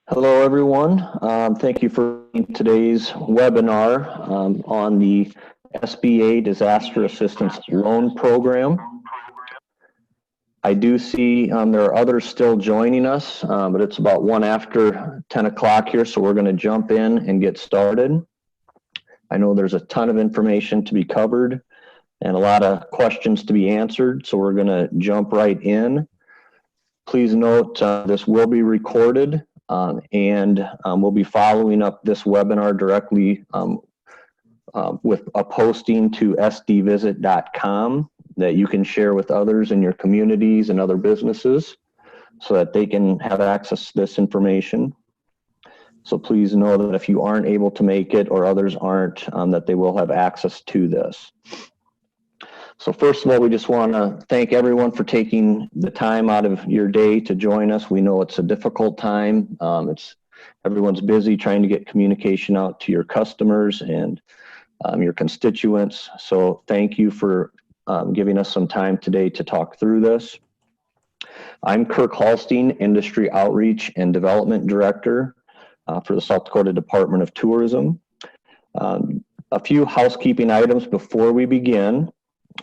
Hello, everyone. Thank you for today's webinar on the SBA Disaster Assistance Loan Program. I do see there are others still joining us, but it's about 1 after 10 o'clock here, so we're going to jump in and get started. I know there's a ton of information to be covered and a lot of questions to be answered, so we're going to jump right in. Please note this will be recorded. We'll be following up this webinar directly with a posting to sdvisit.com that you can share with others in your communities and other businesses so that they can have access to this information. So please know that if you aren't able to make it or others aren't, that they will have access to this. So first of all, we just want to thank everyone for taking the time out of your day to join us. We know it's a difficult time. Everyone's busy trying to get communication out to your customers and your constituents. So thank you for giving us some time today to talk through this. I'm Kirk Hallstein, Industry Outreach and Development Director for the South Dakota Department of Tourism. A few housekeeping items before we begin.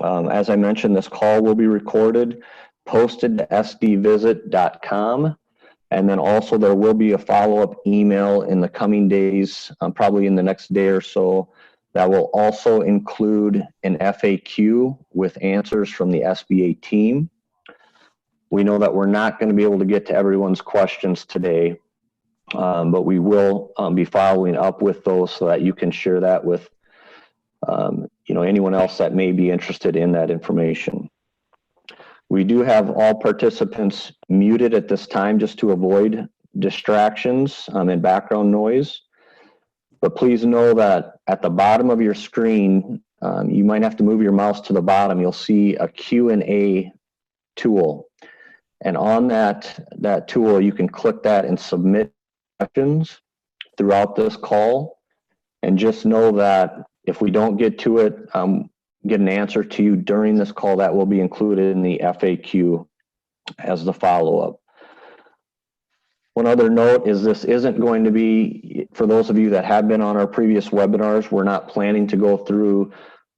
As I mentioned, this call will be recorded, posted to sdvisit.com, and then also there will be a follow-up email in the coming days, probably in the next day or so, that will also include an FAQ with answers from the SBA team. We know that we're not going to be able to get to everyone's questions today, but we will be following up with those so that you can share that with anyone else that may be interested in that information. We do have all participants muted at this time just to avoid distractions and background noise. But please know that at the bottom of your screen, you might have to move your mouse to the bottom. You'll see a Q&A tool. And on that tool, you can click that and submit questions throughout this call. And just know that if we don't get to it, get an answer to you during this call, that will be included in the FAQ as the follow-up. One other note is this isn't going to be, for those of you that have been on our previous webinars, we're not planning to go through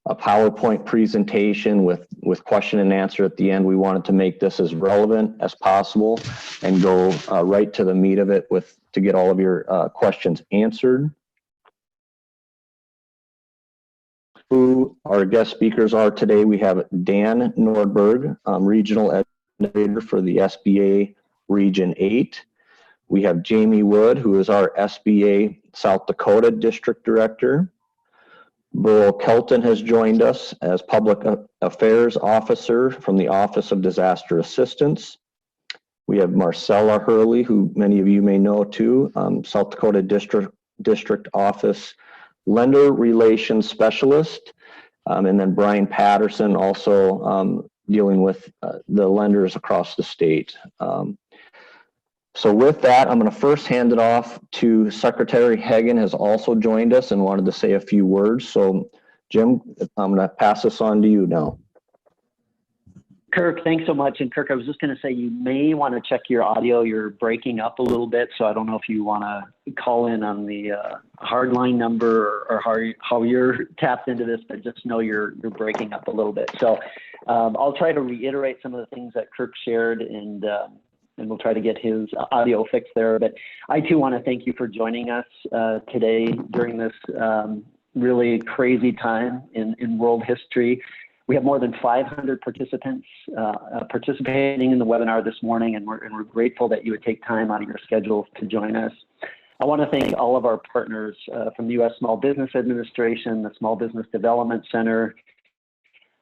a PowerPoint presentation with question and answer at the end. We wanted to make this as relevant as possible and go right to the meat of it to get all of your questions answered. Who our guest speakers are today, we have Dan Nordberg, Regional Administrator for the SBA Region 8. We have Jamie Wood, who is our SBA South Dakota District Director. Burl Kelton has joined us as Public Affairs Officer from the Office of Disaster Assistance. We have Marcella Hurley, who many of you may know too, South Dakota District Office Lender Relations Specialist, and then Brian Patterson also dealing with the lenders across the state. So with that, I'm going to first hand it off to Secretary Hagan has also joined us and wanted to say a few words. So Jim, I'm going to pass this on to you now. Kirk, thanks so much. And Kirk, I was just going to say, you may want to check your audio. You're breaking up a little bit, so I don't know if you want to call in on the hardline number or how you're tapped into this, but just know you're breaking up a little bit. So I'll try to reiterate some of the things that Kirk shared, and we'll try to get his audio fixed there. But I too want to thank you for joining us today during this really crazy time in world history. We have more than 500 participants participating in the webinar this morning, and we're grateful that you would take time out of your schedule to join us. I want to thank all of our partners from the U.S. Small Business Administration, the Small Business Development Center,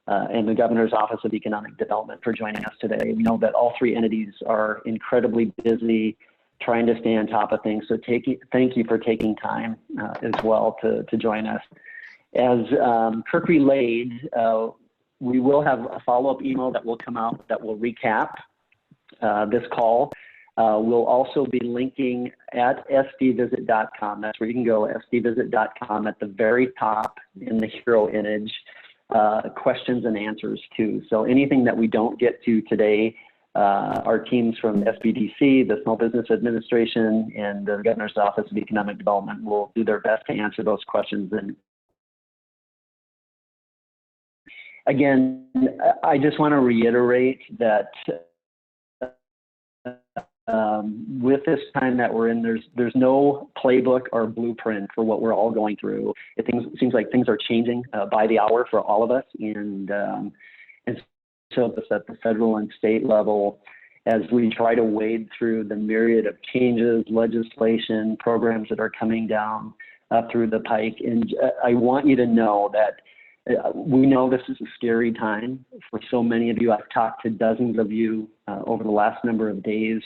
and the Governor's Office of Economic Development for joining us today. We know that all three entities are incredibly busy trying to stay on top of things, so thank you for taking time as well to join us. As Kirk relayed, we will have a follow-up email that will come out that will recap this call. We'll also be linking at sdvisit.com. That's where you can go, sdvisit.com, at the very top in the hero image, questions and answers too. So anything that we don't get to today, Our teams from SBDC, the Small Business Administration, and the Governor's Office of Economic Development will do their best to answer those questions. And again, I just want to reiterate that with this time that we're in, there's no playbook or blueprint for what we're all going through. It seems like things are changing by the hour for all of us, and so it's at the federal and state level as we try to wade through the myriad of changes, legislation, programs that are coming down through the pike. And I want you to know that we know this is a scary time for so many of you. I've talked to dozens of you over the last number of days,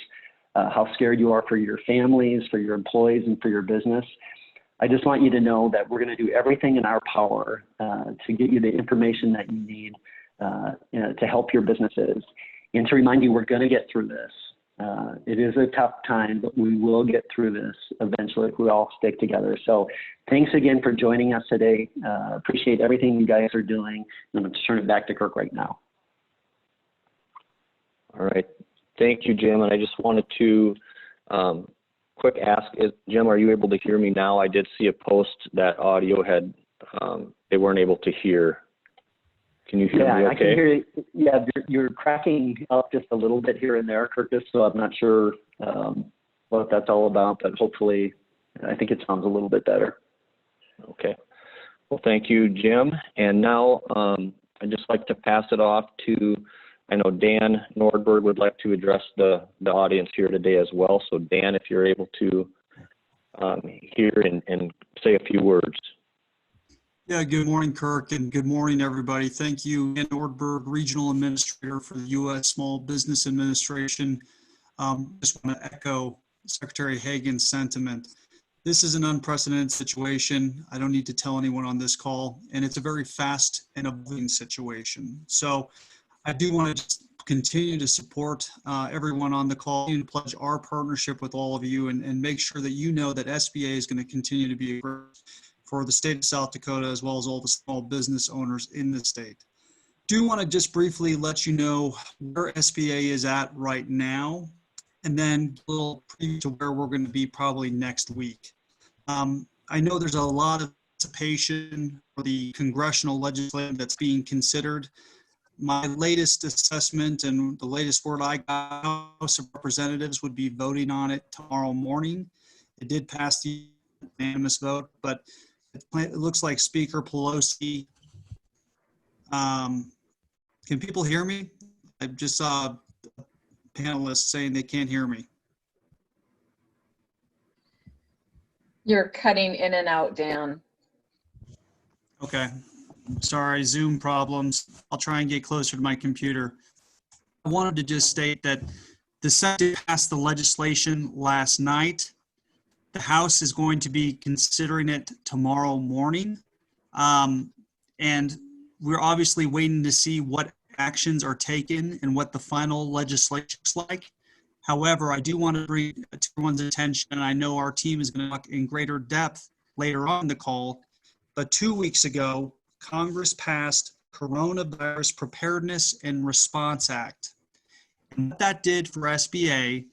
how scared you are for your families, for your employees, and for your business. I just want you to know that we're going to do everything in our power to get you the information that you need to help your businesses. And to remind you, we're going to get through this. It is a tough time, but we will get through this eventually if we all stick together. So thanks again for joining us today. Appreciate everything you guys are doing. I'm going to turn it back to Kirk right now. All right. Thank you, Jim. And I just wanted to quick ask, Jim, are you able to hear me now? I did see a post that audio had, they weren't able to hear. Can you hear me okay? I can hear you. Yeah, you're cracking up just a little bit here and there, Curtis, so I'm not sure what that's all about, but hopefully I think it sounds a little bit better. Okay. Well, thank you, Jim. And now I'd just like to pass it off to, I know Dan Nordberg would like to address the audience here today as well. So Dan, if you're able to hear and say a few words. Yeah, good morning, Kirk, and good morning, everybody. Thank you, Dan Nordberg, Regional Administrator for the U.S. Small Business Administration. Just want to echo Secretary Hagan's sentiment. This is an unprecedented situation. I don't need to tell anyone on this call, and it's a very fast and evolving situation. So I do want to just continue to support everyone on the call and pledge our partnership with all of you and make sure that you know that SBA is going to continue to be a great for the state of South Dakota, as well as all the small business owners in the state. Do want to just briefly let you know where SBA is at right now, and then a little preview to where we're going to be probably next week. I know there's a lot of anticipation for the congressional legislation that's being considered. My latest assessment and the latest word I got, House of Representatives would be voting on it tomorrow morning. It did pass the unanimous vote, but it looks like Speaker Pelosi. Can people hear me? I just saw panelists saying they can't hear me. You're cutting in and out, Dan. Okay. Sorry, Zoom problems. I'll try and get closer to my computer. I wanted to just state that the Senate passed the legislation last night. The House is going to be considering it tomorrow morning. And we're obviously waiting to see what actions are taken and what the final legislation looks like. However, I do want to bring to everyone's attention, and I know our team is going to talk in greater depth later on in the call, but 2 weeks ago, Congress passed Coronavirus Preparedness and Response Act. And what that did for SBA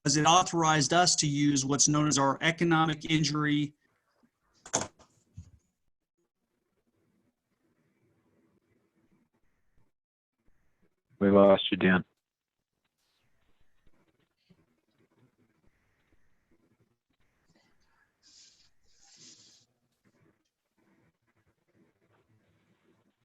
was it authorized us to use what's known as our economic injury. We lost you, Dan.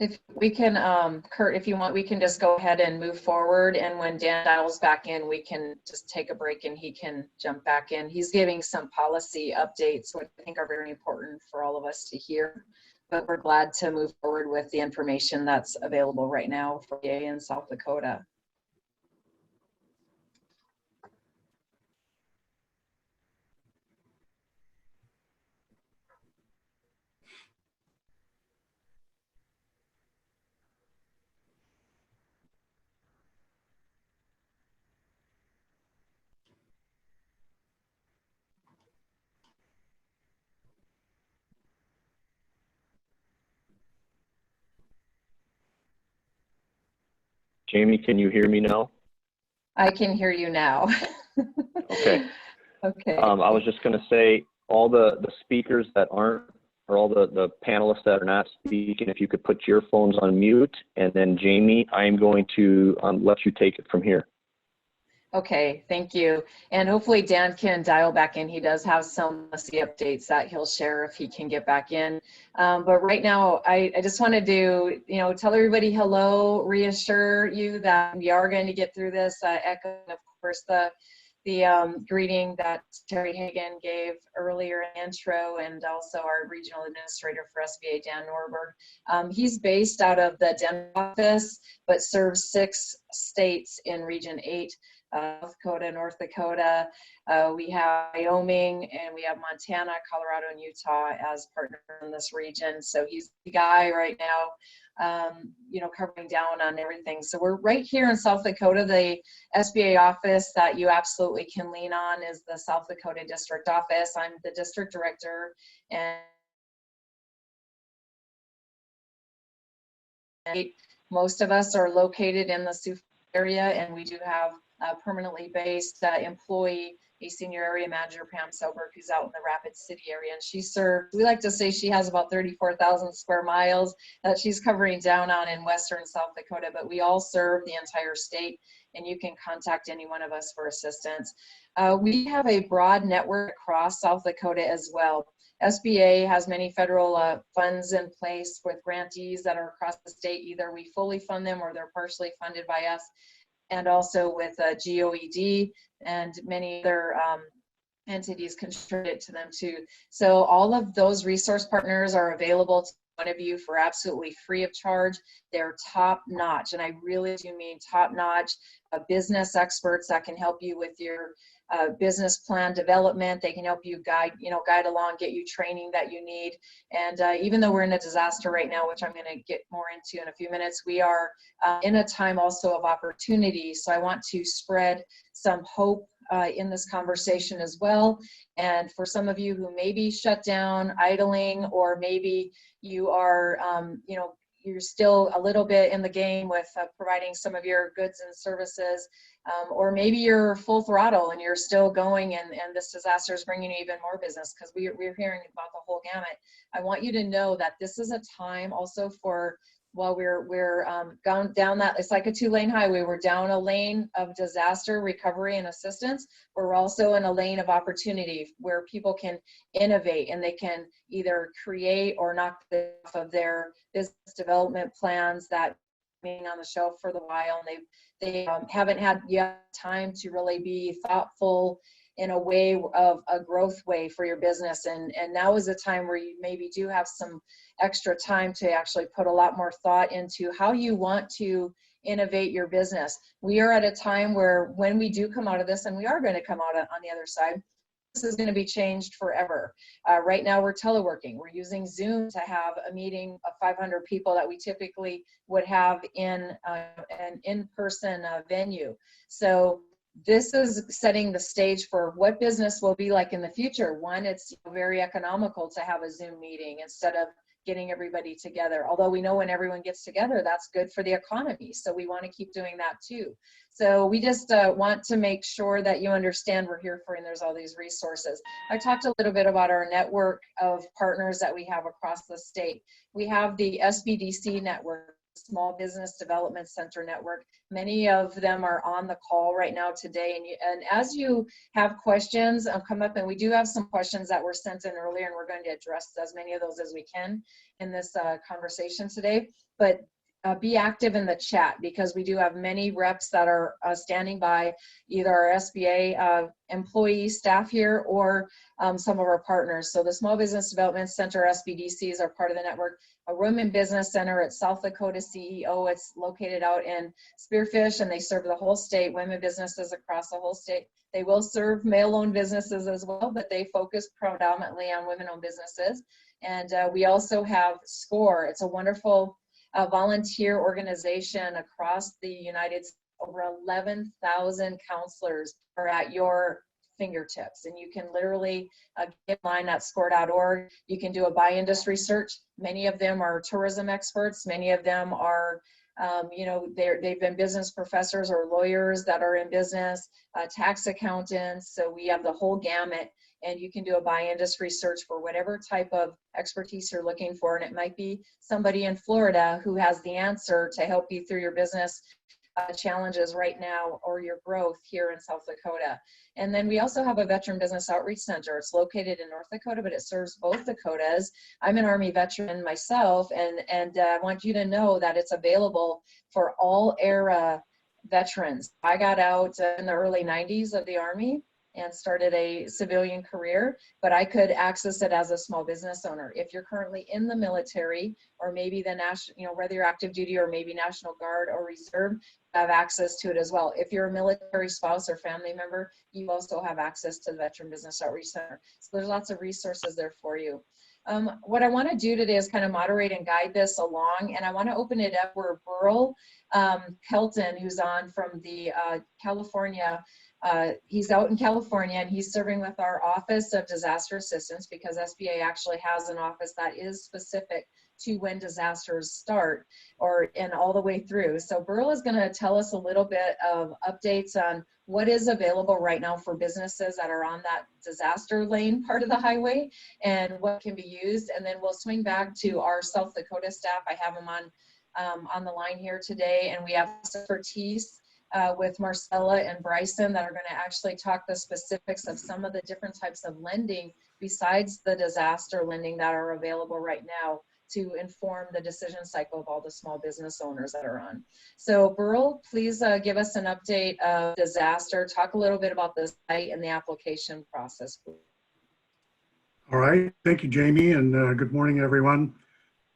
If we can, Kurt, if you want, we can just go ahead and move forward. And when Dan dials back in, we can just take a break and he can jump back in. He's giving some policy updates, which I think are very important for all of us to hear. But we're glad to move forward with the information that's available right now for SBA in South Dakota. Jamie, can you hear me now? I can hear you now. Okay. Okay. I was just going to say, all the speakers that aren't, or all the panelists that are not speaking, if you could put your phones on mute, and then Jamie, I'm going to let you take it from here. Okay, thank you. And hopefully Dan can dial back in. He does have some policy updates that he'll share if he can get back in. But right now, I just wanted to, tell everybody hello, reassure you that we are going to get through this, echoing, of course, the greeting that Terry Hagan gave earlier in the intro, and also our regional administrator for SBA, Dan Norberg. He's based out of the Denver office, but serves 6 states in Region 8. South Dakota, North Dakota, we have Wyoming, and we have Montana, Colorado, and Utah as partners in this region. So he's the guy right now, covering down on everything. So we're right here in South Dakota. The SBA office that you absolutely can lean on is the South Dakota District Office. I'm the district director, and most of us are located in the Sioux area, and we do have a permanently based employee, a senior area manager, Pam Selberg, who's out in the Rapid City area, and she serves, we like to say she has about 34,000 square miles that she's covering down on in western South Dakota, but we all serve the entire state, and you can contact any one of us for assistance. We have a broad network across South Dakota as well. SBA has many federal funds in place with grantees that are across the state. Either we fully fund them or they're partially funded by us, and also with GOED and many other entities contribute to them too. So all of those resource partners are available to one of you for absolutely free of charge. They're top notch, and I really do mean top notch business experts that can help you with your business plan development. They can help you guide along, get you training that you need. And even though we're in a disaster right now, which I'm going to get more into in a few minutes, we are in a time also of opportunity. So I want to spread some hope in this conversation as well. And for some of you who may be shut down, idling, or maybe you are, you're still a little bit in the game with providing some of your goods and services, or maybe you're full throttle and you're still going, and this disaster is bringing you even more business, because we're hearing about the whole gamut. I want you to know that this is a time also for, while we're going down that, it's like a 2-lane highway. We're down a lane of disaster recovery and assistance. We're also in a lane of opportunity where people can innovate, and they can either create or knock off of their business development plans that being on the shelf for the while, and they haven't had yet time to really be thoughtful in a way of a growth way for your business. And now is a time where you maybe do have some extra time to actually put a lot more thought into how you want to innovate your business. We are at a time where when we do come out of this, and we are going to come out on the other side, this is going to be changed forever. Right now we're teleworking. We're using Zoom to have a meeting of 500 people that we typically would have in an in-person venue. So this is setting the stage for what business will be like in the future. One, it's very economical to have a Zoom meeting instead of getting everybody together. Although we know when everyone gets together, that's good for the economy. So we want to keep doing that too. So we just want to make sure that you understand we're here for you, and there's all these resources. I talked a little bit about our network of partners that we have across the state. We have the SBDC network, Small Business Development Center network. Many of them are on the call right now today. And as you have questions come up, and we do have some questions that were sent in earlier, and we're going to address as many of those as we can in this conversation today. But be active in the chat, because we do have many reps that are standing by, either our SBA employee staff here or some of our partners. So the Small Business Development Center, SBDCs, are part of the network. A Women Business Center at South Dakota CEO, it's located out in Spearfish, and they serve the whole state, women businesses across the whole state. They will serve male-owned businesses as well, but they focus predominantly on women-owned businesses. And we also have SCORE. It's a wonderful volunteer organization across the United States. Over 11,000 counselors are at your fingertips, and you can literally get online at score.org. You can do a by industry search. Many of them are tourism experts. Many of them are You know, they've been business professors or lawyers that are in business, tax accountants. So we have the whole gamut, and you can do a by-industry search for whatever type of expertise you're looking for. And it might be somebody in Florida who has the answer to help you through your business challenges right now or your growth here in South Dakota. And then we also have a Veteran Business Outreach Center. It's located in North Dakota, but it serves both Dakotas. I'm an Army veteran myself, and I want you to know that it's available for all era veterans. I got out in the early 90s of the Army and started a civilian career, but I could access it as a small business owner. If you're currently in the military, or maybe the national, you know, whether you're active duty or maybe National Guard or Reserve, have access to it as well. If you're a military spouse or family member, you also have access to the Veteran Business Outreach Center. So there's lots of resources there for you. What I want to do today is kind of moderate and guide this along, and I want to open it up where Burl Kelton, who's on from the California, he's out in California, and he's serving with our Office of Disaster Assistance, because SBA actually has an office that is specific to when disasters start and all the way through. So Burl is going to tell us a little bit of updates on what is available right now for businesses that are on that disaster lane part of the highway and what can be used. And then we'll swing back to our South Dakota staff. I have them on the line here today, and we have expertise with Marcella and Bryson that are going to actually talk the specifics of some of the different types of lending besides the disaster lending that are available right now to inform the decision cycle of all the small business owners that are on. So Burl, please give us an update of disaster. Talk a little bit about the site and the application process, please. All right, thank you, Jamie, and good morning, everyone.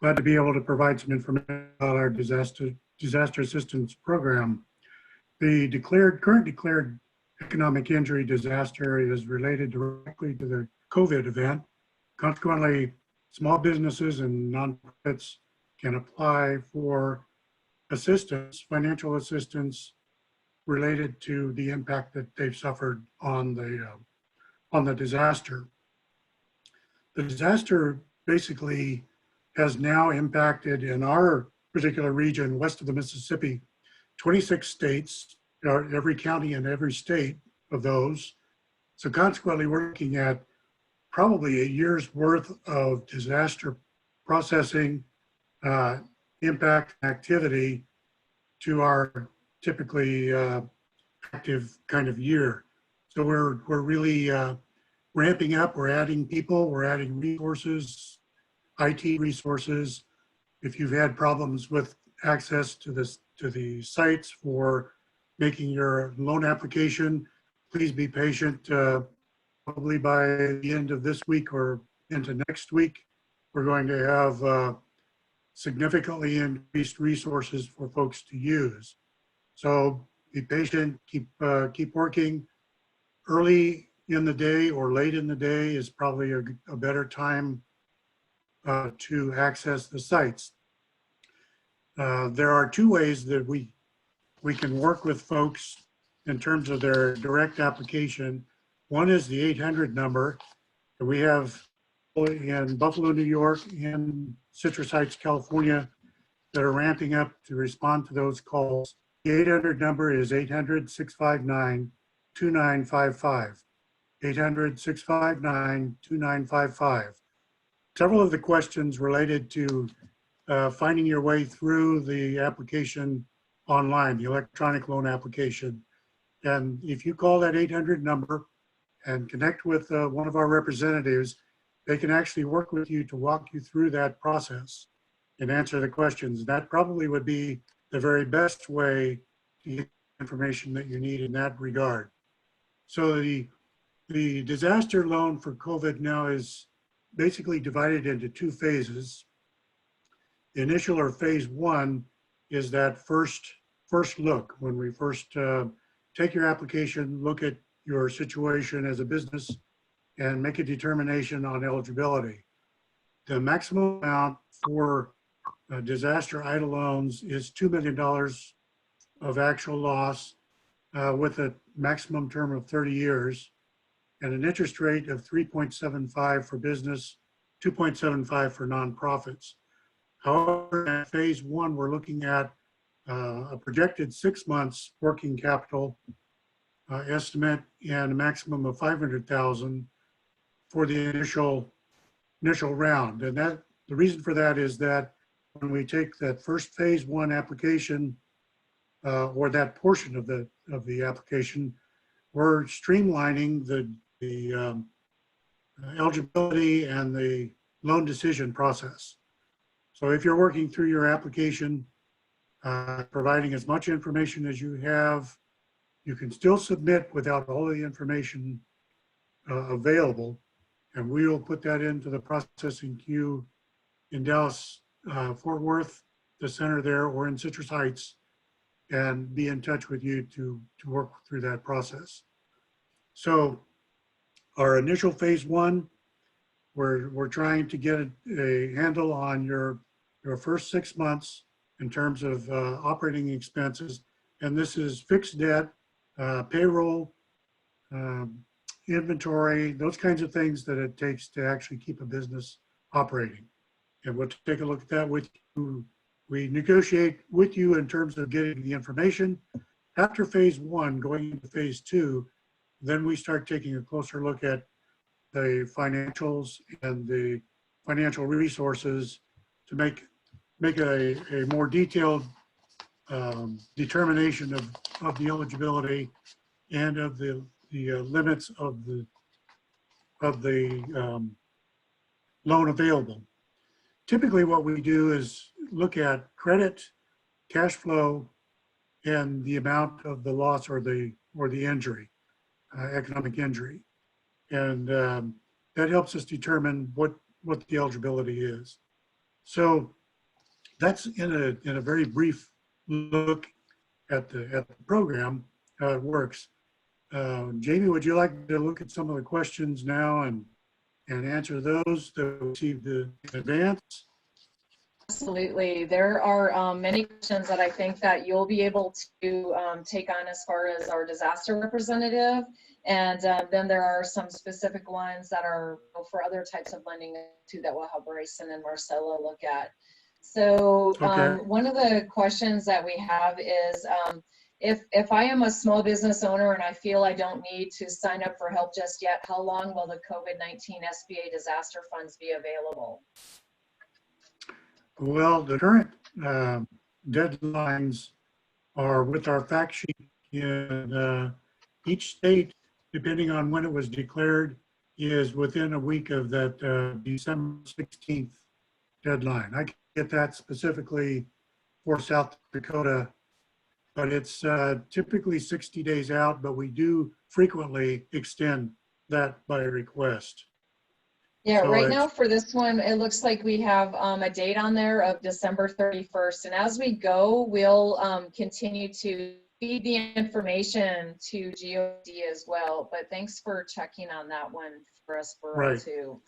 Glad to be able to provide some information about our disaster assistance program. The current declared economic injury disaster is related directly to the COVID event. Consequently, small businesses and nonprofits can apply for assistance, financial assistance related to the impact that they've suffered on the disaster. The disaster basically has now impacted in our particular region, west of the Mississippi, 26 states, every county in every state of those. So consequently, we're looking at probably a year's worth of disaster processing, impact activity to our typically active kind of year. So we're really ramping up. We're adding people. We're adding resources, IT resources. If you've had problems with access to the sites for making your loan application, please be patient. Probably by the end of this week or into next week, we're going to have significantly increased resources for folks to use. So be patient, keep working. Early in the day or late in the day is probably a better time to access the sites. There are two ways that we can work with folks in terms of their direct application. One is the 800 number that we have in Buffalo, New York, and Citrus Heights, California, that are ramping up to respond to those calls. The 800 number is 800-659-2955. 800-659-2955. Several of the questions related to finding your way through the application online, the electronic loan application. And if you call that 800 number and connect with one of our representatives, they can actually work with you to walk you through that process and answer the questions. That probably would be the very best way to get information that you need in that regard. So the disaster loan for COVID now is basically divided into two phases. The initial, or phase one, is that first look, when we first take your application, look at your situation as a business, and make a determination on eligibility. The maximum amount for disaster EIDL loans is $2 million of actual loss with a maximum term of 30 years and an interest rate of 3.75 for business, 2.75 for nonprofits. However, at phase one, we're looking at a projected 6 months working capital estimate and a maximum of 500,000 for the initial round. And that the reason for that is that when we take that first phase 1 application or that portion of the application, we're streamlining the eligibility and the loan decision process. So if you're working through your application, providing as much information as you have, you can still submit without all the information available, and we will put that into the processing queue in Dallas, Fort Worth, the center there, or in Citrus Heights, and be in touch with you to work through that process. So our initial phase 1, we're trying to get a handle on your first 6 months in terms of operating expenses, and this is fixed debt, payroll, inventory, those kinds of things that it takes to actually keep a business operating. And we'll take a look at that with you. We negotiate with you in terms of getting the information. After phase 1, going into phase 2, then we start taking a closer look at the financials and the financial resources to make a more detailed determination of the eligibility and of the limits of the loan available. Typically what we do is look at credit, cash flow, and the amount of the loss or the injury, economic injury. And that helps us determine what the eligibility is. So that's in a very brief look at the program, how it works. Jamie, would you like to look at some of the questions now and answer those that we received in advance? Absolutely. There are many questions that I think that you'll be able to take on as far as our disaster representative. And then there are some specific ones that are for other types of lending too that will help Bryson and Marcelo look at. So one of the questions that we have is, if I am a small business owner and I feel I don't need to sign up for help just yet, how long will the COVID-19 SBA disaster funds be available? Well, the current deadlines are with our fact sheet in each state, depending on when it was declared, is within a week of that December 16th deadline. I can get that specifically for South Dakota, but it's typically 60 days out, but we do frequently extend that by request. Yeah, So right now for this one, it looks like we have a date on there of December 31st. And as we go, we'll continue to feed the information to GOD as well. But thanks for checking on that one for us, Burrell, too.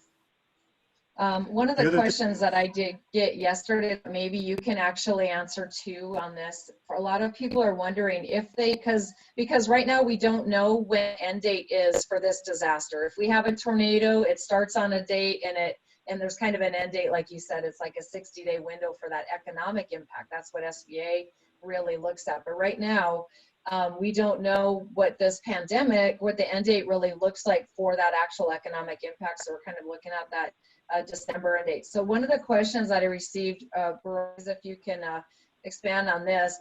One of the questions that I did get yesterday, maybe you can actually answer too on this. For a lot of people are wondering if they, because right now we don't know when end date is for this disaster. If we have a tornado, it starts on a date and there's kind of an end date, like you said, it's like a 60-day window for that economic impact. That's what SBA really looks at. But right now, we don't know what this pandemic, what the end date really looks like for that actual economic impact. So we're kind of looking at that December end date. So one of the questions that I received, is if you can expand on this,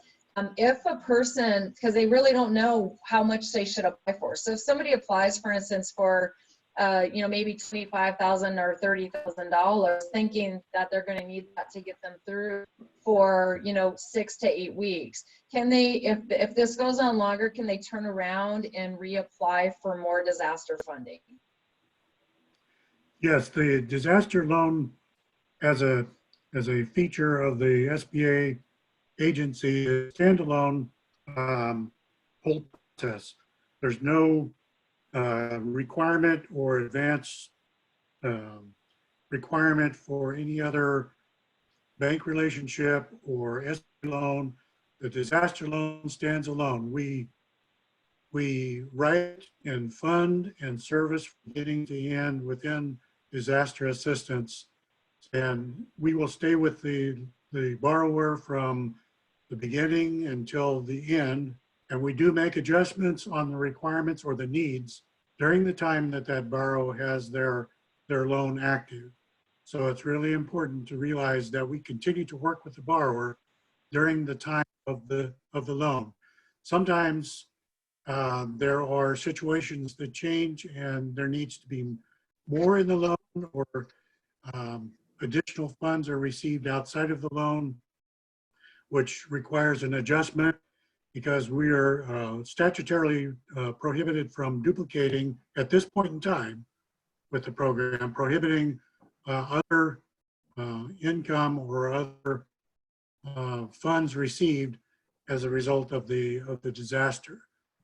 if a person, because they really don't know how much they should apply for. So if somebody applies, for instance, for maybe $25,000 or $30,000, thinking that they're going to need that to get them through for 6 to 8 weeks, can they, if this goes on longer, can they turn around and reapply for more disaster funding? Yes, the disaster loan as a feature of the SBA agency is standalone whole process. There's no requirement or advance requirement for any other bank relationship or SBA loan. The disaster loan stands alone. We write and fund and service from beginning to end within disaster assistance, and we will stay with the borrower from the beginning until the end. And we do make adjustments on the requirements or the needs during the time that that borrower has their loan active. So it's really important to realize that we continue to work with the borrower during the time of the loan. Sometimes there are situations that change and there needs to be more in the loan, or additional funds are received outside of the loan, which requires an adjustment, because we are statutorily prohibited from duplicating at this point in time with the program, prohibiting other income or other funds received as a result of the disaster.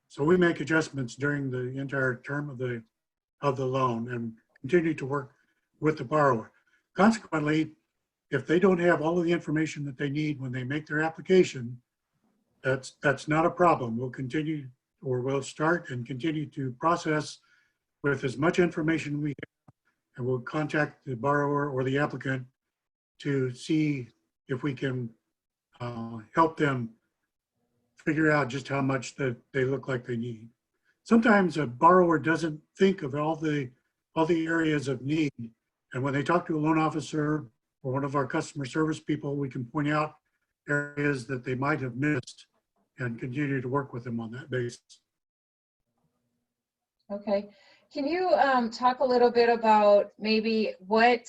So we make adjustments during the entire term of the loan and continue to work with the borrower. Consequently, if they don't have all of the information that they need when they make their application, that's not a problem. We'll continue, or we'll start and continue to process with as much information we have, and we'll contact the borrower or the applicant to see if we can help them figure out just how much that they look like they need. Sometimes a borrower doesn't think of all the areas of need, and when they talk to a loan officer or one of our customer service people, we can point out areas that they might have missed and continue to work with them on that basis. Okay. Can you talk a little bit about maybe what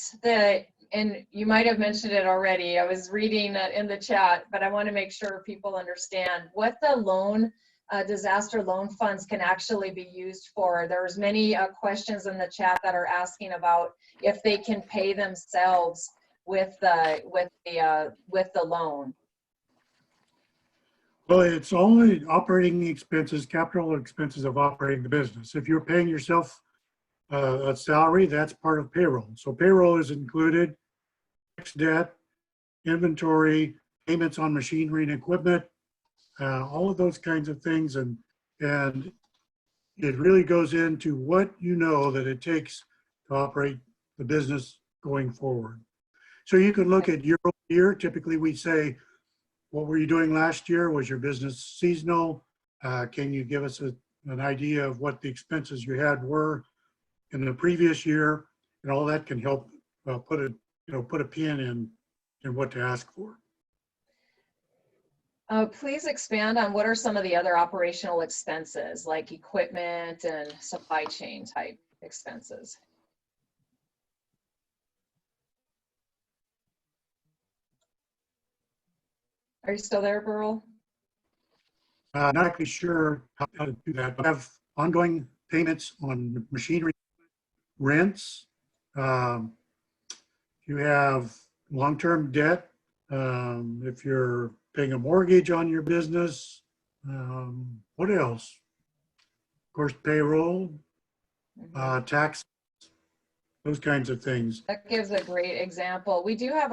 and you might have mentioned it already, I was reading that in the chat, but I want to make sure people understand what the loan, disaster loan funds can actually be used for. There's many questions in the chat that are asking about if they can pay themselves with the loan. Well, it's only operating expenses, capital expenses of operating the business. If you're paying yourself a salary, that's part of payroll. So payroll is included, fixed debt, inventory, payments on machinery and equipment, all of those kinds of things. And it really goes into what you know that it takes to operate the business going forward. So you can look at year over year. Typically we say, what were you doing last year? Was your business seasonal? Can you give us an idea of what the expenses you had were in the previous year? And all that can help put a pin in what to ask for. Please expand on what are some of the other operational expenses, like equipment and supply chain type expenses. Are you still there, Burl? Not actually sure how to do that, but I have ongoing payments on machinery, rents. You have long-term debt. If you're paying a mortgage on your business, what else? Of course, payroll, tax, those kinds of things. That gives a great example. We do have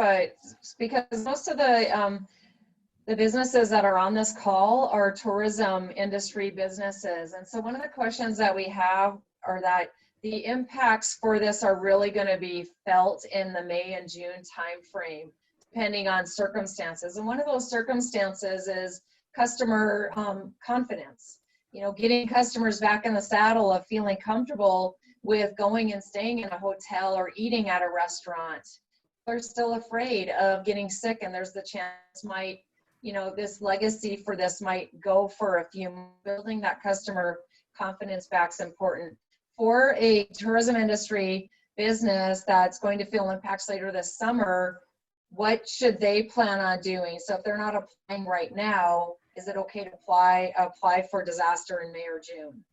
because most of the businesses that are on this call are tourism industry businesses. And so one of the questions that we have are that the impacts for this are really going to be felt in the May and June timeframe, depending on circumstances. And one of those circumstances is customer confidence. You know, getting customers back in the saddle of feeling comfortable with going and staying in a hotel or eating at a restaurant. They're still afraid of getting sick, and there's the chance this legacy for this might go for a few months. Building that customer confidence back is important. For a tourism industry business that's going to feel impacts later this summer, what should they plan on doing? So if they're not applying right now, is it okay to apply for disaster in May or June?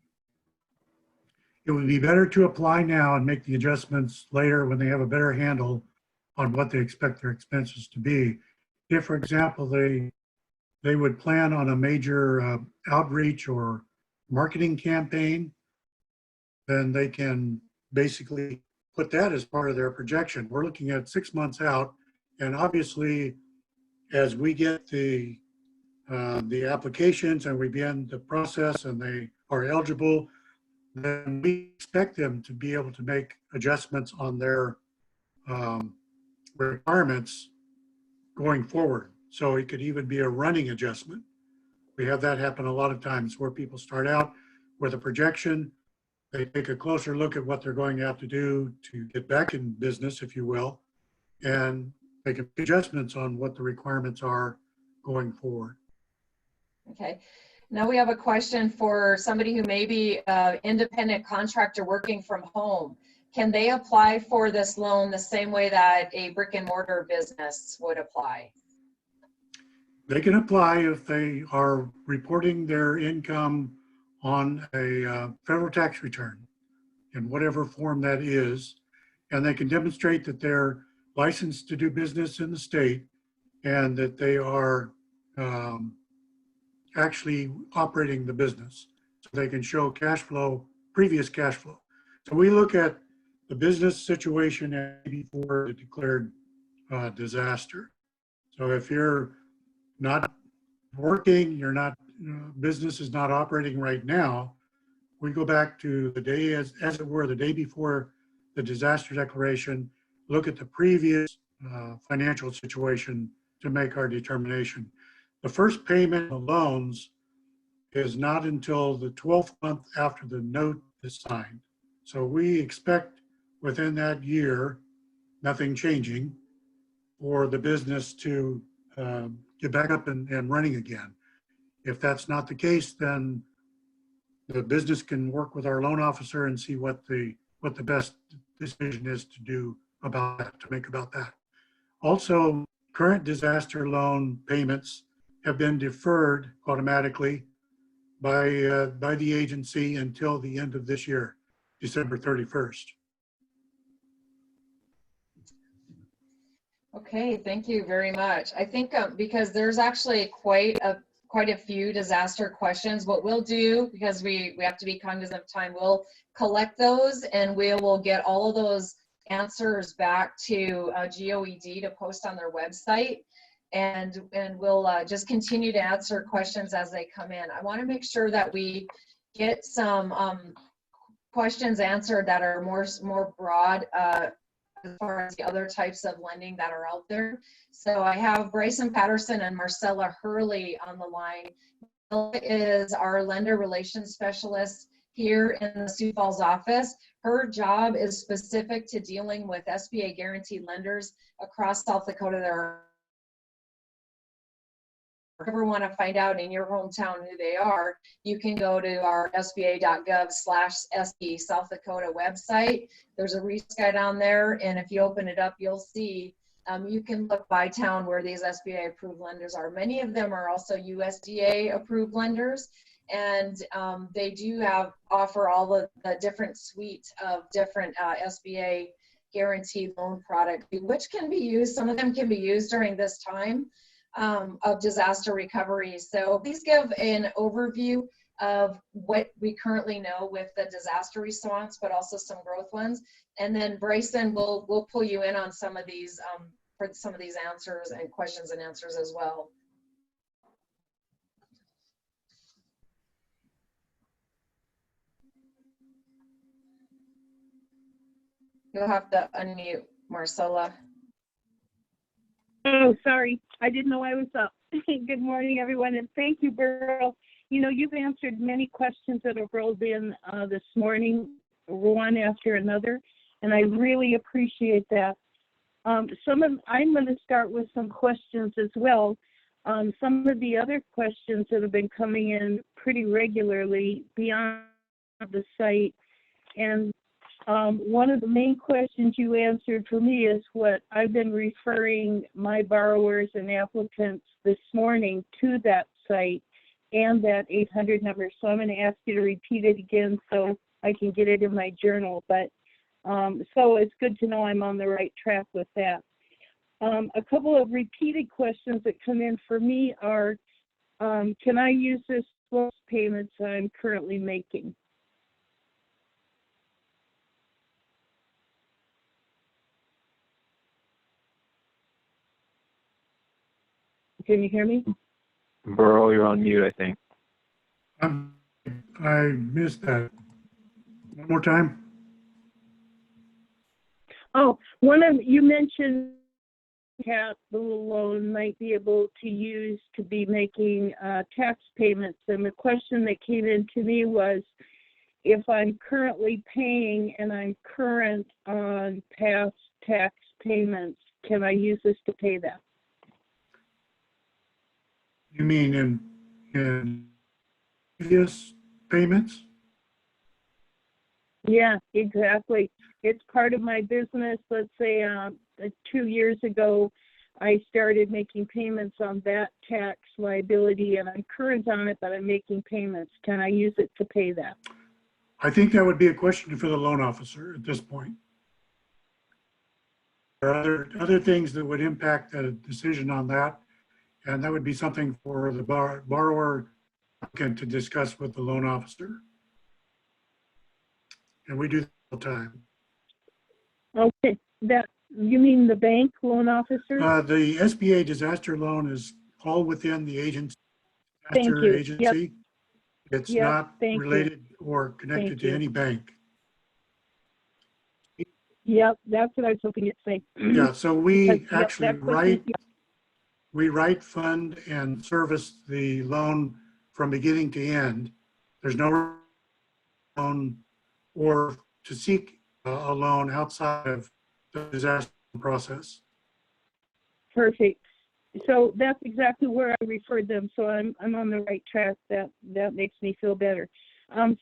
It would be better to apply now and make the adjustments later when they have a better handle on what they expect their expenses to be. If, for example, they would plan on a major outreach or marketing campaign, then they can basically put that as part of their projection. We're looking at 6 months out, and obviously, as we get the applications and we begin the process and they are eligible, then we expect them to be able to make adjustments on their requirements going forward. So it could even be a running adjustment. We have that happen a lot of times where people start out with a projection. They take a closer look at what they're going to have to do to get back in business, if you will, and make adjustments on what the requirements are going forward. Okay. Now we have a question for somebody who may be an independent contractor working from home. Can they apply for this loan the same way that a brick and mortar business would apply? They can apply if they are reporting their income on a federal tax return in whatever form that is, and they can demonstrate that they're licensed to do business in the state and that they are actually operating the business. So they can show cash flow, previous cash flow. So we look at the business situation before the declared disaster. So if you're not working, you're not, business is not operating right now, we go back to the day as it were, the day before the disaster declaration, look at the previous financial situation to make our determination. The first payment of loans is not until the 12th month after the note is signed. So we expect within that year, nothing changing, for the business to get back up and running again. If that's not the case, then the business can work with our loan officer and see what the best decision is to do about that, to make about that. Also, current disaster loan payments have been deferred automatically by the agency until the end of this year, December 31st. Okay, thank you very much. I think because there's actually quite a few disaster questions, what we'll do, because we have to be cognizant of time, we'll collect those and we will get all of those answers back to GOED to post on their website. And we'll just continue to answer questions as they come in. I want to make sure that we get some questions answered that are more broad as far as the other types of lending that are out there. So I have Bryson Patterson and Marcella Hurley on the line. Marcella is our lender relations specialist here in the Sioux Falls office. Her job is specific to dealing with SBA guaranteed lenders across South Dakota. If you ever want to find out in your hometown who they are, you can go to our sba.gov/SB South Dakota website. There's a resource guide on there, and if you open it up, you'll see you can look by town where these SBA approved lenders are. Many of them are also USDA approved lenders, and they do offer all the different suite of different SBA guaranteed loan product, which can be used. Some of them can be used during this time of disaster recovery. So please give an overview of what we currently know with the disaster response, but also some growth ones. And then Bryson will pull you in on some of these for some of these answers and questions and answers as well. You'll have to unmute, Marcella. Oh, sorry. I didn't know I was up. Good morning, everyone, and thank you, Burl. You know, you've answered many questions that have rolled in this morning, one after another, and I really appreciate that. I'm going to start with some questions as well. Some of the other questions that have been coming in pretty regularly beyond the site, and one of the main questions you answered for me is what I've been referring my borrowers and applicants this morning to that site and that 800 number. So I'm going to ask you to repeat it again so I can get it in my journal. But so it's good to know I'm on the right track with that. A couple of repeated questions that come in for me are, can I use this loan payments I'm currently making? Can you hear me? Burl, you're on mute, I think. I missed that. One more time. Oh, you mentioned capital loan might be able to use to be making tax payments. And the question that came in to me was, if I'm currently paying and I'm current on past tax payments, can I use this to pay that? You mean in previous payments? Yeah, exactly. It's part of my business. Let's say 2 years ago, I started making payments on that tax liability, and I'm current on it, but I'm making payments. Can I use it to pay that? I think that would be a question for the loan officer at this point. There are other things that would impact the decision on that, and that would be something for the borrower to discuss with the loan officer. And we do that all the time. Okay, that you mean the bank loan officer? The SBA disaster loan is all within the Thank disaster you. agency. It's Yep, not thank you. related or connected Thank to you. any bank. Yep, that's what I was hoping you'd say. Yeah, so we Because, yep, actually that question- write, fund, and service the loan from beginning to end. There's no loan or to seek a loan outside of the disaster process. Perfect. So that's exactly where I referred them. So I'm on the right track. That makes me feel better.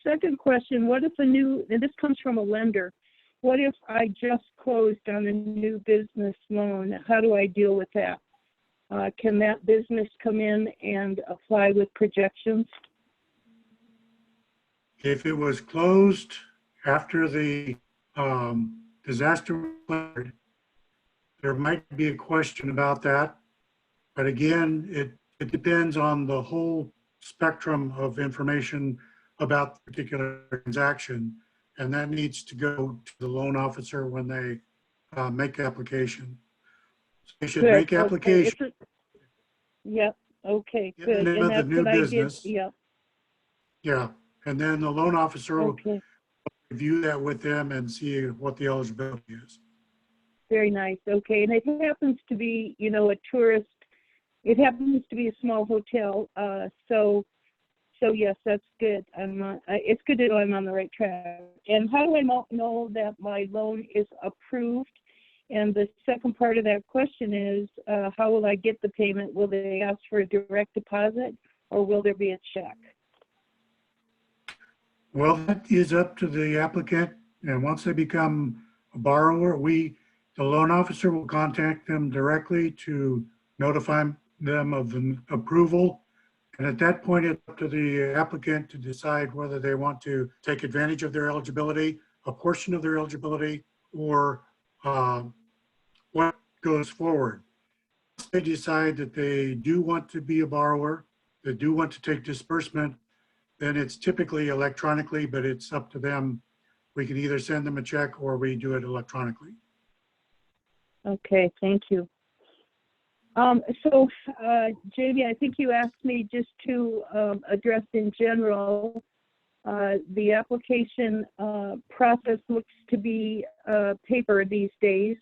Second question, what if and this comes from a lender, what if I just closed on a new business loan? How do I deal with that? Can that business come in and apply with projections? If it was closed after the disaster occurred, there might be a question about that. But again, it depends on the whole spectrum of information about the particular transaction. And that needs to go to the loan officer when they make application. So they should Good, make okay. application. Yep, okay, in good. the name And of the that's new what I did. business. Yep, Yeah, and then the loan officer will okay. review that with them and see what the eligibility is. Very nice. Okay. And it happens to be, a tourist, it happens to be a small hotel. So yes, that's good. It's good to know I'm on the right track. And how do I know that my loan is approved? And the second part of that question is, how will I get the payment? Will they ask for a direct deposit or will there be a check? Well, that is up to the applicant. And once they become a borrower, the loan officer will contact them directly to notify them of the approval. And at that point, it's up to the applicant to decide whether they want to take advantage of their eligibility, a portion of their eligibility, or what goes forward. If they decide that they do want to be a borrower, they do want to take disbursement, then it's typically electronically, but it's up to them. We can either send them a check or we do it electronically. Okay, thank you. Jamie, I think you asked me just to address in general, the application process looks to be paper these days.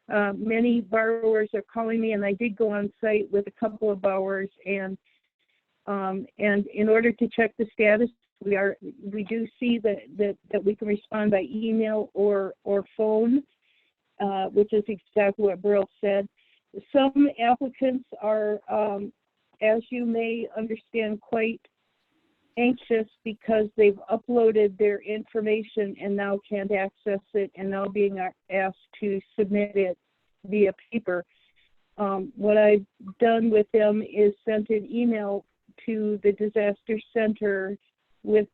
Many borrowers are calling me, and I did go on site with a couple of borrowers, and in order to check the status, we do see that we can respond by email or phone, which is exactly what Burl said. Some applicants are, as you may understand, quite anxious because they've uploaded their information and now can't access it and now being asked to submit it via paper. What I've done with them is sent an email to the disaster center with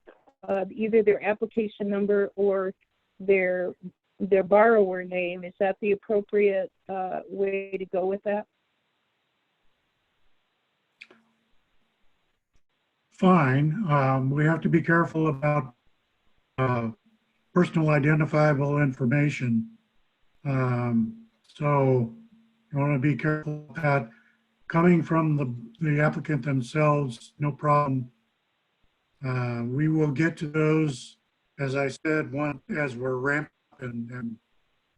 either their application number or their borrower name. Is that the appropriate way to go with that? Fine. We have to be careful about personal identifiable information. So you want to be careful of that. Coming from the applicant themselves, no problem. We will get to those, as I said, as we're ramping and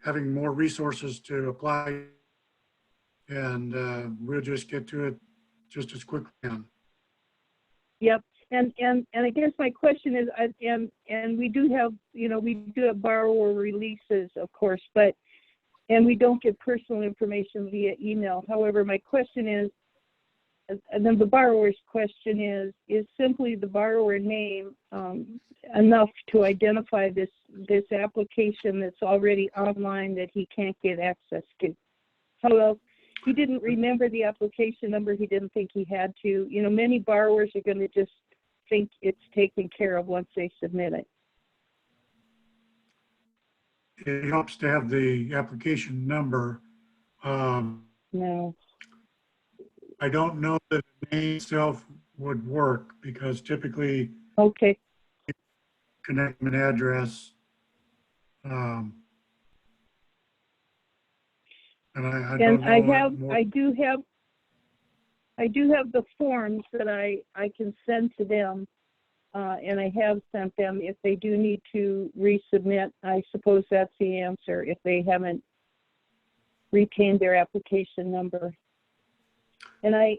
having more resources to apply and we'll just get to it just as quickly as we can. Yep. And I guess my question is, and we do have, we do have borrower releases, of course, and we don't get personal information via email. However, my question is, and then the borrower's question is simply the borrower name enough to identify this application that's already online that he can't get access to? How else? He didn't remember the application number. He didn't think he had to. Many borrowers are going to just think it's taken care of once they submit it. It helps to have the application number. No. I don't know that the name itself would work because typically Okay. connect an address. And I don't know. I do have the forms that I can send to them, and I have sent them. If they do need to resubmit, I suppose that's the answer, if they haven't retained their application number. And I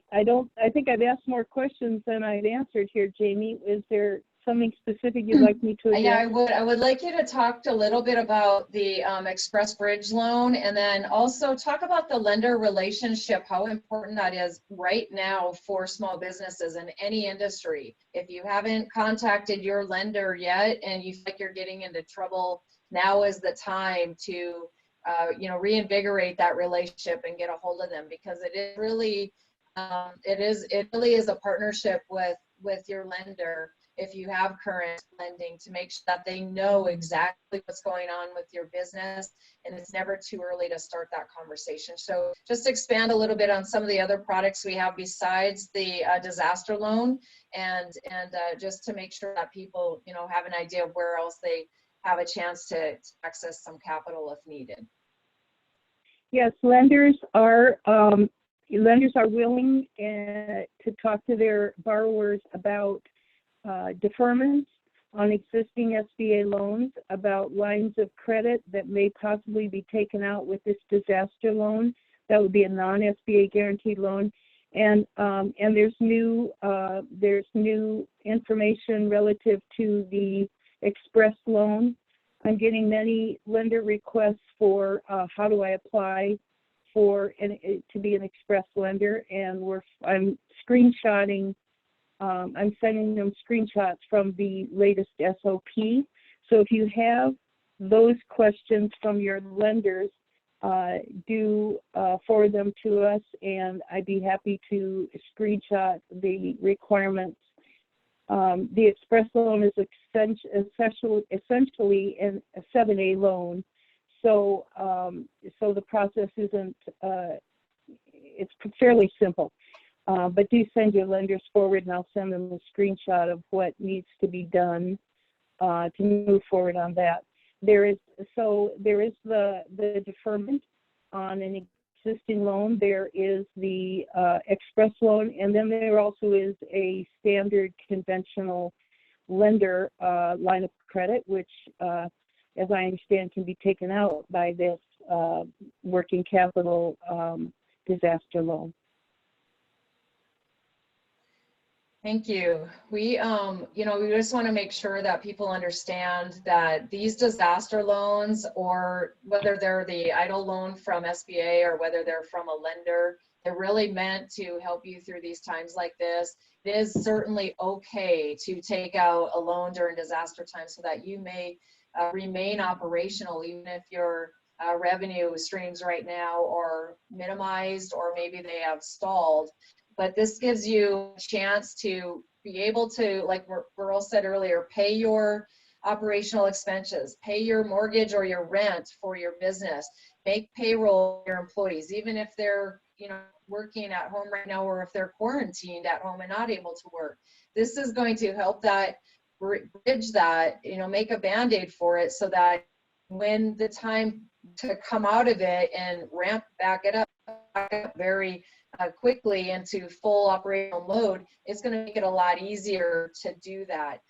think I've asked more questions than I've answered here, Jamie. Is there something specific you'd like me to address? Yeah, I would like you to talk a little bit about the Express Bridge loan, and then also talk about the lender relationship, how important that is right now for small businesses in any industry. If you haven't contacted your lender yet and you feel like you're getting into trouble, now is the time to reinvigorate that relationship and get a hold of them, because it really is a partnership with your lender. If you have current lending, to make sure that they know exactly what's going on with your business, and it's never too early to start that conversation. So just expand a little bit on some of the other products we have besides the disaster loan, and just to make sure that people have an idea of where else they have a chance to access some capital if needed. Yes, lenders are willing to talk to their borrowers about deferments on existing SBA loans, about lines of credit that may possibly be taken out with this disaster loan. That would be a non-SBA guaranteed loan. And there's new information relative to the Express loan. I'm getting many lender requests for how do I apply to be an Express lender, and I'm screenshotting. I'm sending them screenshots from the latest SOP. So if you have those questions from your lenders, do forward them to us, and I'd be happy to screenshot the requirements. The Express loan is essentially a 7A loan. So the process isn't, it's fairly simple. But do send your lenders forward, and I'll send them a screenshot of what needs to be done to move forward on that. There is the deferment on an existing loan. There is the Express loan, and then there also is a standard conventional lender line of credit, which, as I understand, can be taken out by this working capital disaster loan. Thank you. We just want to make sure that people understand that these disaster loans, or whether they're the EIDL loan from SBA or whether they're from a lender, they're really meant to help you through these times like this. It is certainly okay to take out a loan during disaster time so that you may remain operational, even if your revenue streams right now are minimized, or maybe they have stalled. But this gives you a chance to be able to, like Burl said earlier, pay your operational expenses, pay your mortgage or your rent for your business, make payroll for your employees, even if they're working at home right now, or if they're quarantined at home and not able to work. This is going to help that bridge that, make a Band-Aid for it, so that when the time to come out of it and ramp back up very quickly into full operational mode, it's going to make it a lot easier to do that.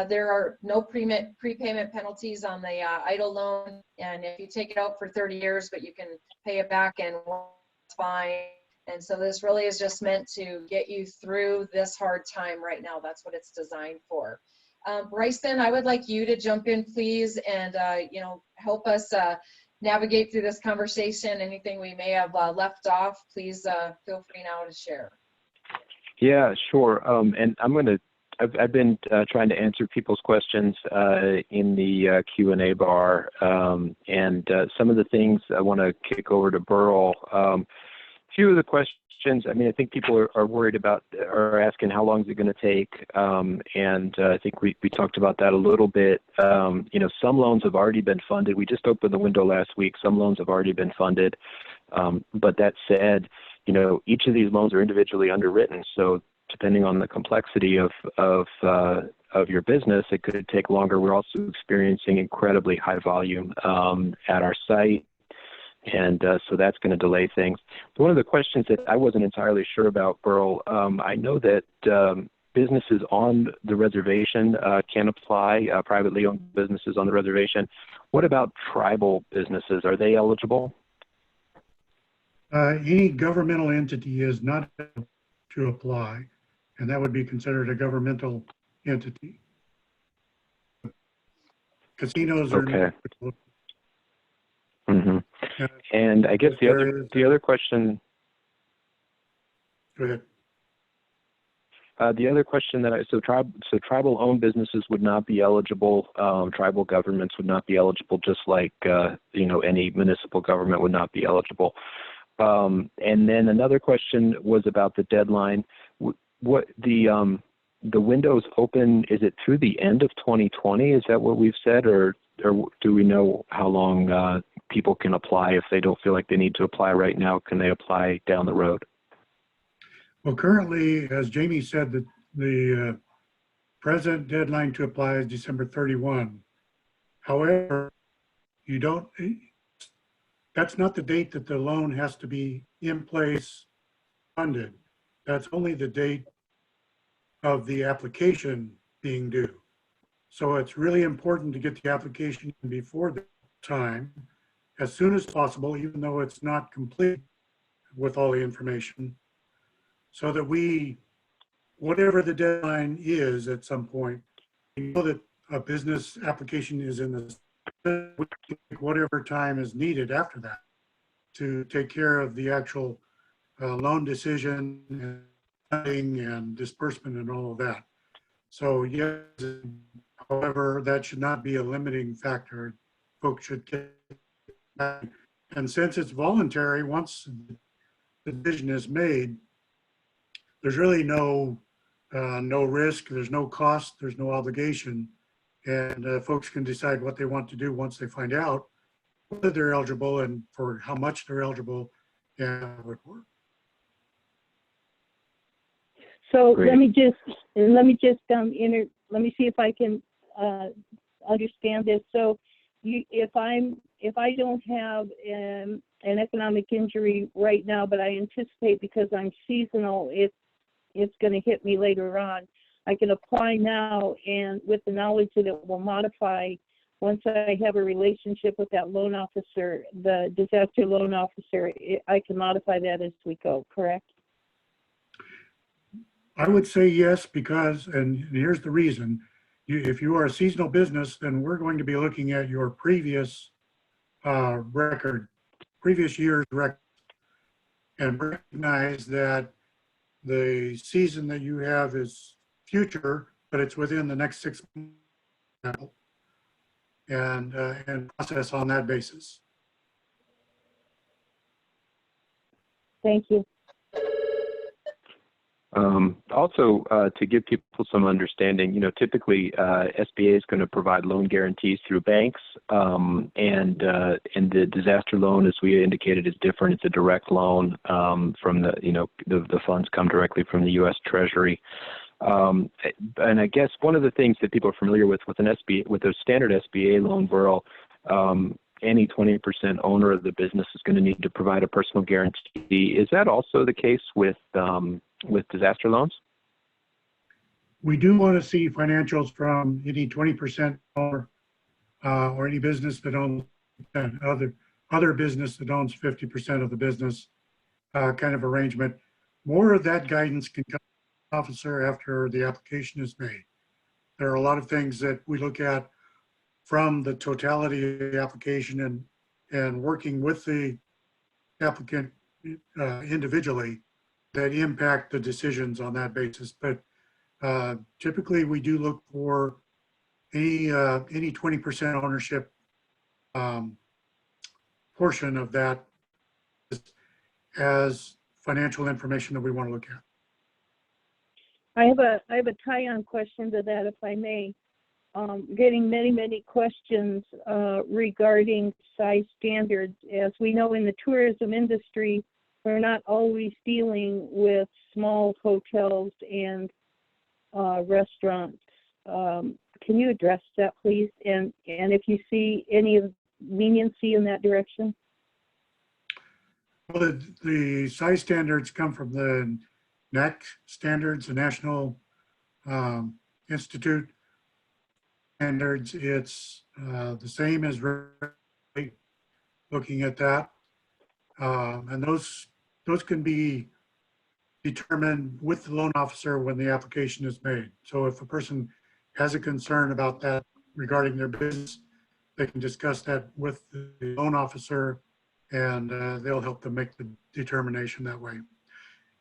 There are no prepayment penalties on the EIDL loan, and if you take it out for 30 years, but you can pay it back in one, it's fine. And so this really is just meant to get you through this hard time right now. That's what it's designed for. Bryson, I would like you to jump in, please, and help us navigate through this conversation. Anything we may have left off, please feel free now to share. Yeah, sure. And I've been trying to answer people's questions in the Q&A bar, and some of the things I want to kick over to Burl. A few of the questions, I mean, I think people are worried about, are asking how long is it going to take, and I think we talked about that a little bit. Some loans have already been funded. We just opened the window last week. Some loans have already been funded, but that said, each of these loans are individually underwritten, so depending on the complexity of your business, it could take longer. We're also experiencing incredibly high volume at our site, and so that's going to delay things. One of the questions that I wasn't entirely sure about, Burl, I know that businesses on the reservation can apply, privately owned businesses on the reservation. What about tribal businesses? Are they eligible? Any governmental entity is not able to apply, and that would be considered a governmental entity. Casinos are Okay. not. Mm-hmm. And I guess the other question. Go ahead. The other question that tribal-owned businesses would not be eligible. Tribal governments would not be eligible, just like any municipal government would not be eligible. And then another question was about the deadline. What the window's open? Is it through the end of 2020? Is that what we've said, or do we know how long people can apply if they don't feel like they need to apply right now? Can they apply down the road? Well, currently, as Jamie said, the present deadline to apply is December 31. However, that's not the date that the loan has to be in place, funded. That's only the date of the application being due. So it's really important to get the application in before the time, as soon as possible, even though it's not complete with all the information, so that whatever the deadline is at some point, we know that a business application is in the, whatever time is needed after that to take care of the actual loan decision and funding and disbursement and all of that. So yes, however, that should not be a limiting factor. Folks should get back. And since it's voluntary, once the decision is made, there's really no risk, there's no cost, there's no obligation, and folks can decide what they want to do once they find out whether they're eligible and for how much they're eligible and how it would work. So Great. let me see if I can understand this. So if I don't have an economic injury right now, but I anticipate because I'm seasonal, it's going to hit me later on, I can apply now, and with the knowledge that it will modify once I have a relationship with that loan officer, the disaster loan officer, I can modify that as we go, correct? I would say yes, because, and here's the reason, if you are a seasonal business, then we're going to be looking at your previous previous year's record, and recognize that the season that you have is future, but it's within the next 6 months, and process on that basis. Thank you. Also, to give people some understanding, typically SBA is going to provide loan guarantees through banks, and the disaster loan, as we indicated, is different. It's a direct loan from the funds come directly from the U.S. Treasury. And I guess one of the things that people are familiar with an SBA, with a standard SBA loan, Burl, any 20% owner of the business is going to need to provide a personal guarantee. Is that also the case with disaster loans? We do want to see financials from any 20% owner or any business that owns other business that owns 50% of the business. kind of arrangement. More of that guidance can come from the officer after the application is made. There are a lot of things that we look at from the totality of the application and working with the applicant individually that impact the decisions on that basis. But typically we do look for any 20% ownership portion of that as financial information that we want to look at. I have a tie-on question to that, if I may. Getting many questions regarding size standards. As we know, in the tourism industry, we're not always dealing with small hotels and restaurants. Can you address that, please? And if you see any of leniency in that direction? Well, the size standards come from the NAC standards, the National Institute standards. It's the same as looking at that. And those can be determined with the loan officer when the application is made. So if a person has a concern about that regarding their business, they can discuss that with the loan officer, and they'll help them make the determination that way.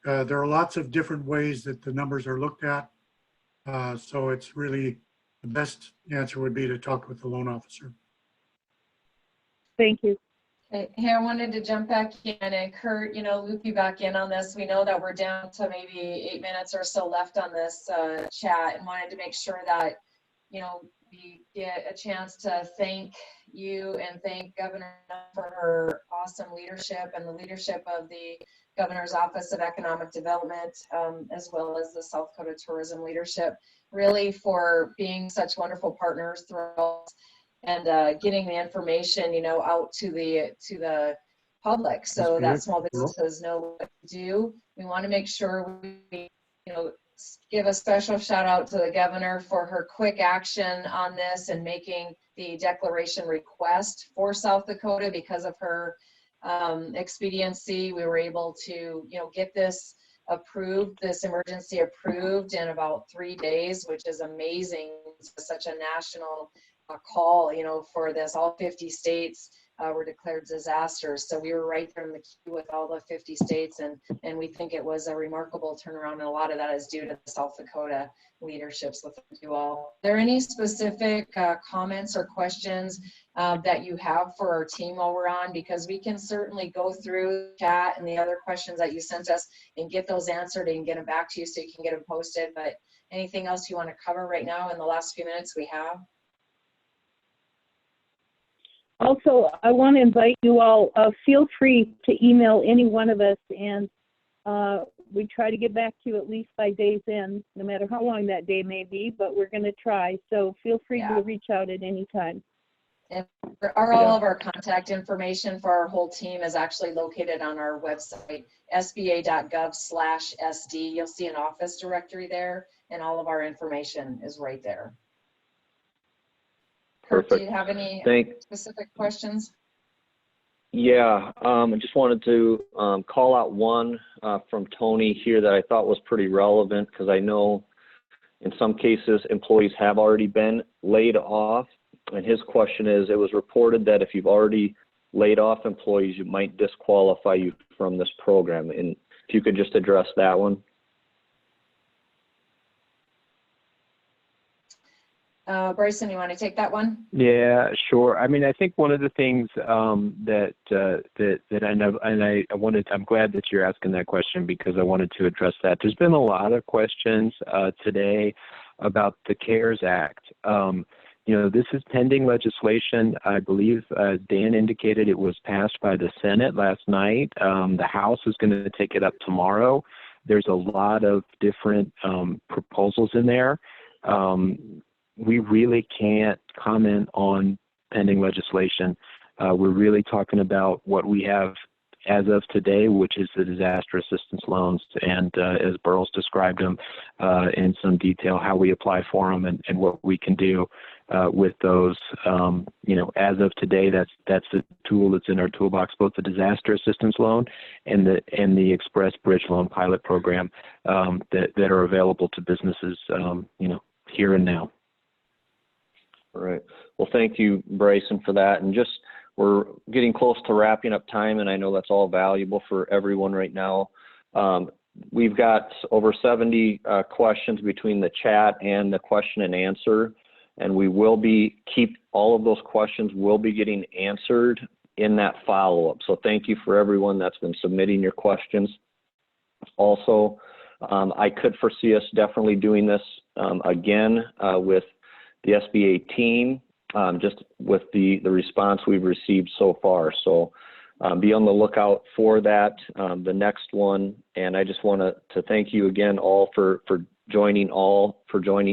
There are lots of different ways that the numbers are looked at. So it's really, the best answer would be to talk with the loan officer. Thank you. Okay, hey, I wanted to jump back in and Kurt, loop you back in on this. We know that we're down to maybe 8 minutes or so left on this chat, and wanted to make sure that, we get a chance to thank you and thank Governor for her awesome leadership and the leadership of the Governor's Office of Economic Development, as well as the South Dakota Tourism leadership, really for being such wonderful partners throughout and getting the information, out to the public so that small businesses know what to do. We want to make sure we, give a special shout out to the governor for her quick action on this and making the declaration request for South Dakota. Because of her expediency, we were able to, get this approved, this emergency approved in about 3 days, which is amazing. It's such a national call, for this. All 50 states were declared disasters. So we were right there in the queue with all the 50 states, and we think it was a remarkable turnaround, and a lot of that is due to the South Dakota leaderships with you all. Are there any specific comments or questions that you have for our team while we're on? Because we can certainly go through chat and the other questions that you sent us and get those answered and get them back to you so you can get them posted. But anything else you want to cover right now in the last few minutes we have? Also, I want to invite you all, feel free to email any one of us, and we try to get back to you at least by day's end, no matter how long that day may be, but we're going to try. So feel free to reach out at any time. And all of our contact information for our whole team is actually located on our website, sba.gov/SD. You'll see an office directory there, and all of our information is right there. Perfect. Kurt, do you have any specific questions? Yeah, I just wanted to call out one from Tony here that I thought was pretty relevant, because I know in some cases employees have already been laid off. And his question is, it was reported that if you've already laid off employees, you might disqualify you from this program. And if you could just address that one. Bryson, you want to take that one? Yeah, sure. I mean, I think one of the things that I know, and I'm glad that you're asking that question, because I wanted to address that. There's been a lot of questions today about the CARES Act. This is pending legislation. I believe Dan indicated it was passed by the Senate last night. The House is going to take it up tomorrow. There's a lot of different proposals in there. We really can't comment on pending legislation. We're really talking about what we have as of today, which is the disaster assistance loans, and as Burles described them in some detail, how we apply for them and what we can do. with those. As of today, that's the tool that's in our toolbox, both the disaster assistance loan and the Express Bridge Loan Pilot Program that are available to businesses, here and now. All right. Well, thank you, Bryson, for that. And we're getting close to wrapping up time, and I know that's all valuable for everyone right now. We've got over 70 questions between the chat and the question and answer, and we will keep all of those questions will be getting answered in that follow-up. So thank you for everyone that's been submitting your questions. Also, I could foresee us definitely doing this again with the SBA team, just with the response we've received so far. So be on the lookout for that, the next one. And I just want to thank you again all for joining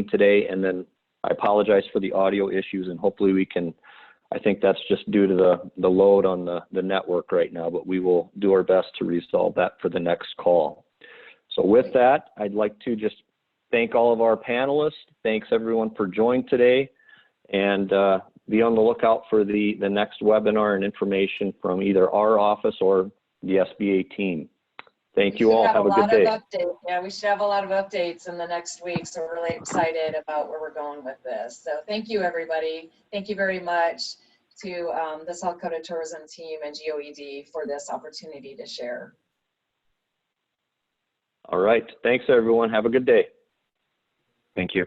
today. And then I apologize for the audio issues, and hopefully we can, I think that's just due to the load on the network right now, but we will do our best to resolve that for the next call. So with that, I'd like to just thank all of our panelists. Thanks everyone for joining today, and be on the lookout for the next webinar and information from either our office or the SBA team. Thank you all. Have a good day. Yeah, we should have a lot of updates in the next week, so we're really excited about where we're going with this. So thank you, everybody. Thank you very much to the South Dakota Tourism team and GOED for this opportunity to share. All right. Thanks, everyone. Have a good day. Thank you.